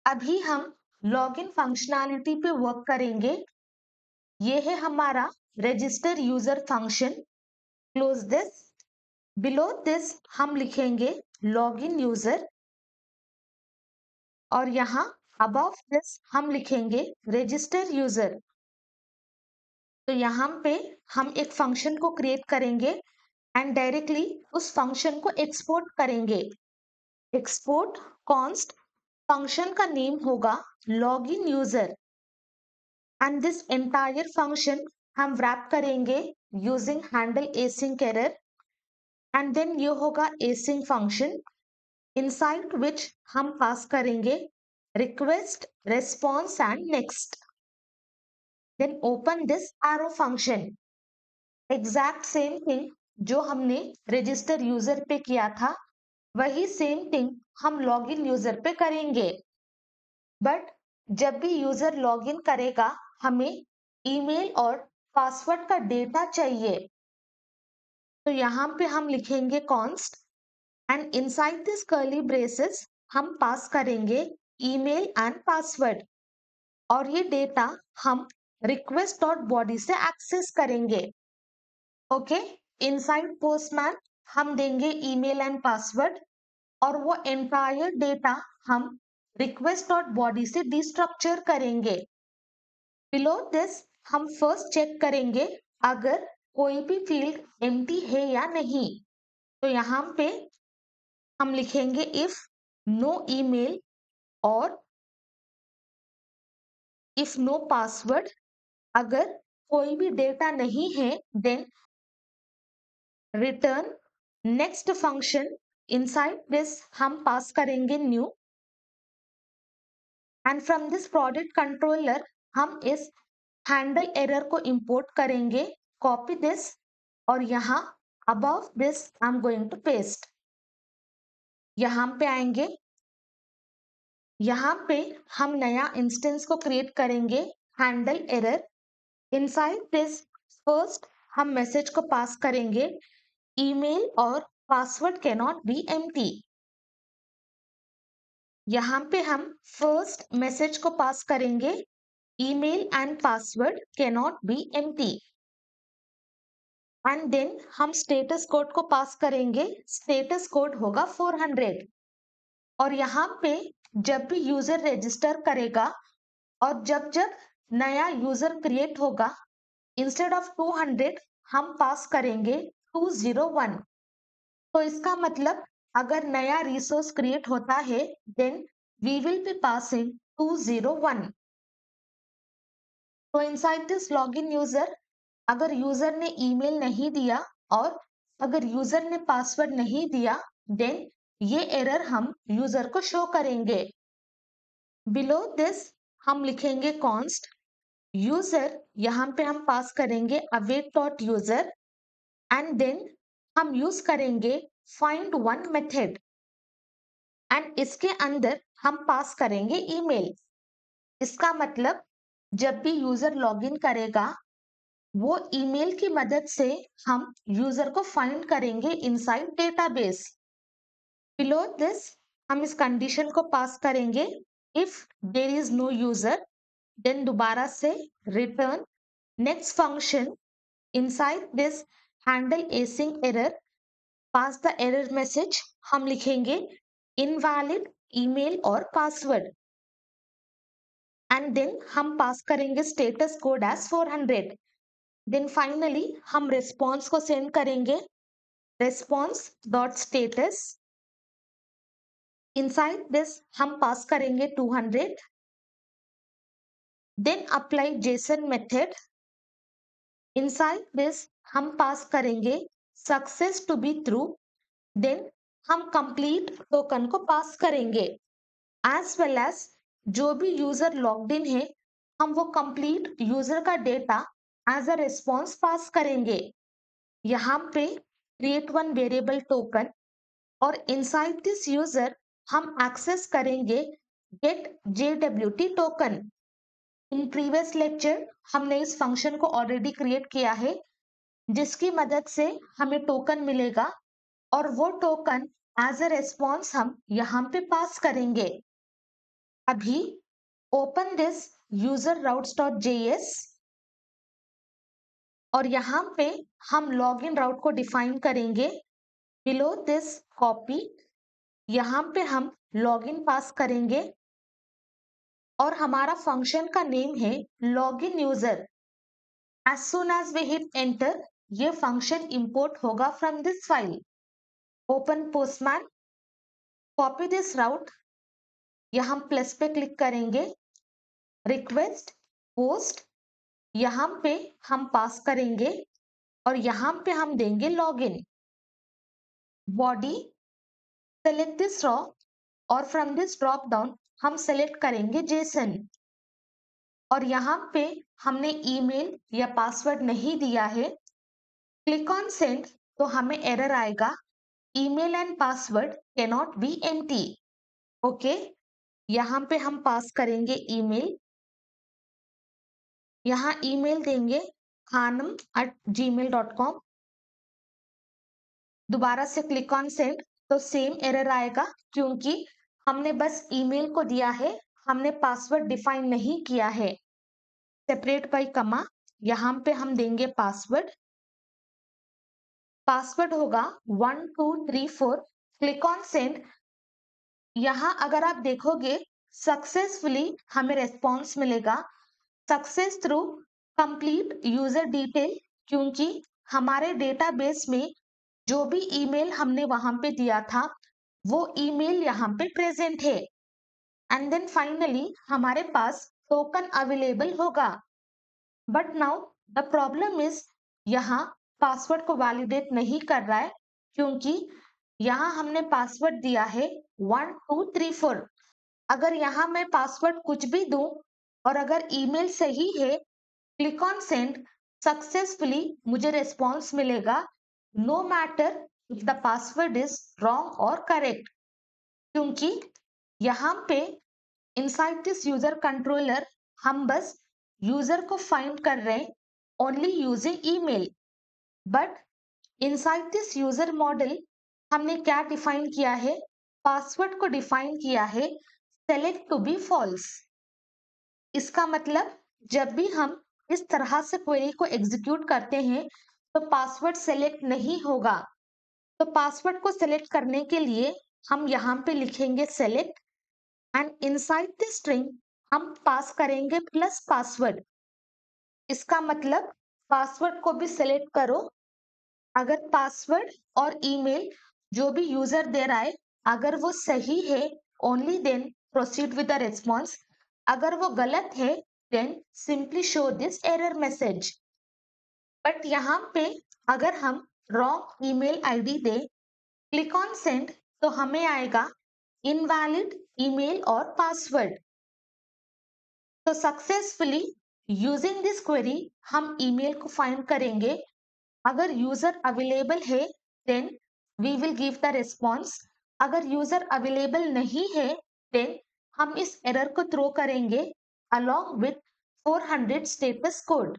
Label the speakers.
Speaker 1: अभी हम login functionality पे वर्क करेंगे। ये है हमारा register user function. Close this. Below this हम लिखेंगे लॉगिन यूजर और यहाँ अबव दिस हम लिखेंगे रजिस्टर यूजर। तो यहाँ पे हम एक फंक्शन को क्रिएट करेंगे एंड डायरेक्टली उस फंक्शन को एक्सपोर्ट करेंगे। एक्सपोर्ट कॉन्स्ट फंक्शन का नेम होगा login user and this entire function हम wrap करेंगे using handle async error and then ये होगा async फंक्शन इनसाइड विच हम पास करेंगे request response and next. Then open this arrow function. Exact same thing जो हमने register user पे किया था वही सेम थिंग हम लॉगिन यूजर पे करेंगे। बट जब भी यूजर लॉगिन करेगा हमें ईमेल और पासवर्ड का डेटा चाहिए। तो यहाँ पे हम लिखेंगे const and inside this curly braces हम पास करेंगे ईमेल एंड पासवर्ड और ये डेटा हम रिक्वेस्ट डॉट बॉडी से एक्सेस करेंगे। ओके, इनसाइड पोस्टमैन हम देंगे ईमेल एंड पासवर्ड और वो एंटायर डेटा हम रिक्वेस्ट डॉट बॉडी से डिस्ट्रक्चर करेंगे। बिलो दिस हम फर्स्ट चेक करेंगे अगर कोई भी फील्ड एम्प्टी है या नहीं। तो यहाँ पे हम लिखेंगे इफ नो ईमेल और इफ नो पासवर्ड। अगर कोई भी डेटा नहीं है then return next function inside this हम पास करेंगे new and from this product controller हम इस हैंडल एरर को इंपोर्ट करेंगे। कॉपी दिस और यहाँ above this I am going to paste. यहाँ पे आएंगे, यहाँ पे हम नया इंस्टेंस को क्रिएट करेंगे handle error. Inside this first हम मैसेज को पास करेंगे ईमेल और password can not be empty. यहाँ पे हम फर्स्ट मैसेज को पास करेंगे email and password can not be empty and then हम स्टेटस कोड को पास करेंगे। स्टेटस कोड होगा 400 और यहाँ पे जब भी यूजर रजिस्टर करेगा और जब जब नया यूजर क्रिएट होगा इंस्टेड ऑफ 200 हम पास करेंगे 201। तो इसका मतलब अगर नया रिसोर्स क्रिएट होता है then we will be passing 201। तो इनसाइड दिस लॉगिन यूजर अगर यूजर ने ईमेल नहीं दिया और अगर यूजर ने पासवर्ड नहीं दिया देन ये एरर हम यूजर को शो करेंगे। बिलो दिस हम लिखेंगे कॉन्स्ट यूजर, यहाँ पे हम पास करेंगे await dot user and then हम यूज करेंगे फाइंड वन मेथड एंड इसके अंदर हम पास करेंगे ईमेल। इसका मतलब जब भी यूजर लॉगिन करेगा वो ईमेल की मदद से हम यूजर को फाइंड करेंगे इनसाइड डेटाबेस। बिलो दिस हम इस कंडीशन को पास करेंगे if there is no user then दोबारा से return next function inside this handle async error pass the error message हम लिखेंगे इनवैलिड ईमेल और पासवर्ड एंड देन हम पास करेंगे status code as 400। Then finally हम रिस्पॉन्स को सेंड करेंगे response dot status inside this हम पास करेंगे 200। Then apply JSON method inside this हम पास करेंगे success to be true. Then हम कंप्लीट टोकन को पास करेंगे एज वेल एज जो भी यूजर लॉग्ड इन है हम वो कंप्लीट यूजर का data as a response pass करेंगे। यहाँ पे क्रिएट वन वेरिएबल टोकन और इनसाइड दिस यूजर हम एक्सेस करेंगे get JWT token. In previous lecture हमने इस फंक्शन को ऑलरेडी क्रिएट किया है जिसकी मदद से हमें टोकन मिलेगा और वो टोकन एज अ रिस्पॉन्स हम यहाँ पे पास करेंगे। अभी ओपन दिस यूजर routes.js और यहाँ पे हम लॉगिन राउट को डिफाइन करेंगे। बिलो दिस कॉपी, यहाँ पे हम लॉगिन पास करेंगे और हमारा फंक्शन का नेम है login user. As soon as we hit enter, ये फंक्शन इंपोर्ट होगा from this file. Open Postman, copy this route, यहाँ हम प्लस पे क्लिक करेंगे। रिक्वेस्ट पोस्ट, यहाँ पे हम पास करेंगे और यहाँ पे हम देंगे login. Body, select this raw और फ्रॉम दिस ड्रॉप डाउन हम सेलेक्ट करेंगे जेसन। और यहाँ पे हमने ईमेल या पासवर्ड नहीं दिया है। क्लिक ऑन सेंड तो हमें एरर आएगा, email and password cannot be empty. Okay, यहाँ पे हम पास करेंगे ईमेल, यहाँ ईमेल देंगे khanam@gmail.com। दोबारा से क्लिक ऑन सेंड तो सेम एरर आएगा क्योंकि हमने बस ईमेल को दिया है, हमने पासवर्ड डिफाइन नहीं किया है। सेपरेट बाय कमा, यहाँ पे हम देंगे पासवर्ड। पासवर्ड होगा 1234। Click on send. यहाँ अगर आप देखोगे सक्सेसफुली हमें रेस्पॉन्स मिलेगा, success through complete user detail, क्योंकि हमारे डेटाबेस में जो भी ईमेल हमने वहां पे दिया था वो ईमेल यहाँ पे प्रेजेंट है। एंड देन फाइनली हमारे पास टोकन अवेलेबल होगा। But now the problem is यहाँ पासवर्ड को वैलिडेट नहीं कर रहा है क्योंकि यहाँ हमने पासवर्ड दिया है 1234। अगर यहाँ मैं पासवर्ड कुछ भी दूं और अगर ईमेल सही है, क्लिक ऑन सेंड, सक्सेसफुली मुझे रिस्पॉन्स मिलेगा no matter if the password is wrong और करेक्ट। क्योंकि यहाँ पे इनसाइड दिस यूजर कंट्रोलर हम बस यूजर को फाइंड कर रहे हैं only using email. But inside this user model हमने क्या डिफाइन किया है, पासवर्ड को डिफाइन किया है सेलेक्ट टू बी फॉल्स। इसका मतलब जब भी हम इस तरह से क्वेरी को एग्जीक्यूट करते हैं तो पासवर्ड सेलेक्ट नहीं होगा। तो पासवर्ड को सेलेक्ट करने के लिए हम यहाँ पे लिखेंगे select and inside the string हम पास करेंगे प्लस पासवर्ड। इसका मतलब पासवर्ड को भी सेलेक्ट करो। अगर पासवर्ड और ईमेल जो भी यूजर दे रहा है अगर वो सही है only then proceed with the response. अगर वो गलत है then simply show this error message. But यहाँ पे अगर हम रॉन्ग ईमेल आईडी दे, क्लिक ऑन सेंड तो हमें आएगा इनवैलिड ईमेल और पासवर्ड। तो सक्सेसफुली यूजिंग दिस क्वेरी हम ईमेल को फाइंड करेंगे। अगर यूजर अवेलेबल है then we will give the response. अगर यूजर अवेलेबल नहीं है देन हम इस एरर को थ्रो करेंगे अलोंग विथ 400 स्टेटस कोड।